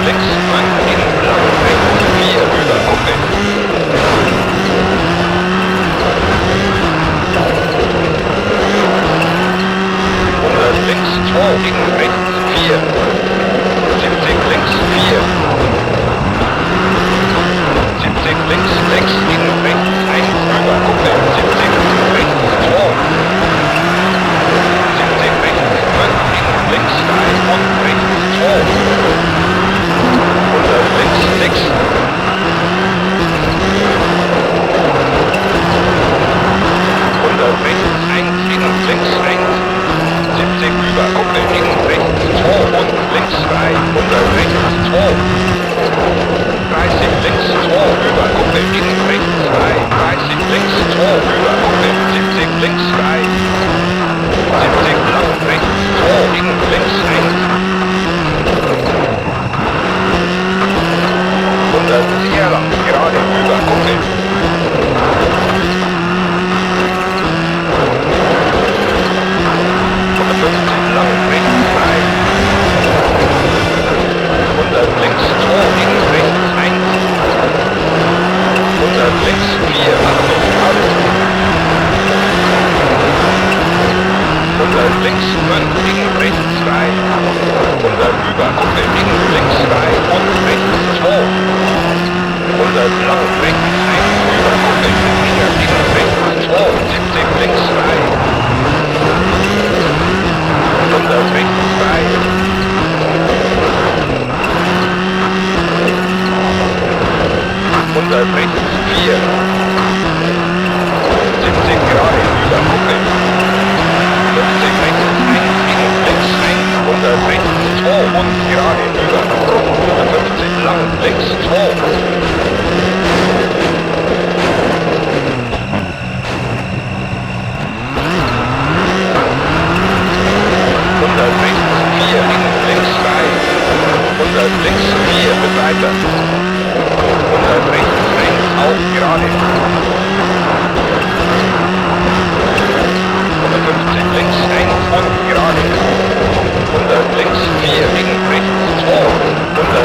links, Mann, innen, lang, rechts, 4, über, Kuppe. 100 links, 2, innen, rechts, 4. 70 links, 4. 70 links, 6, innen, rechts, 1, über, Kuppe. 70 rechts, 2. 70 rechts, 5, innen, links, 3 und rechts, 2. 100 links, 6. 100 rechts, 1, innen, links, 1. 70 über, Kuppe, innen, rechts, 2 und links, 3. 100 rechts, 2. 30 links, 2 über, Kuppe, innen, rechts, 3. 30 links, 2 über, Kuppe, 70 links, 3. 70 lang, rechts, 2, innen, links, 1. 100 sehr lang, gerade über, Kuppe. 150 lang, rechts, 3. 100 links, 2, innen, rechts, 1. 100 links, 4, Achtung, alles. 100 links, 5, innen, rechts, 3. 100 über, Kuppe, innen, links, 3 und rechts, 2. 100 lang, rechts, 1, über, Kuppe, innen, rechts, 2. 70 links, 3. 100 rechts, 3. 100 rechts, 4. 70 gerade über, Kuppe. 50 rechts, 1, innen, links, 1. 100 rechts, 2 und gerade über. 150 lang, links, 2. 100 rechts, 4, innen, links, 3. 100 links, 4, mit weiter. 100 rechts, 1, auf, gerade. 150 links, 1 und gerade. 100 links, 4, innen, rechts, 2. 100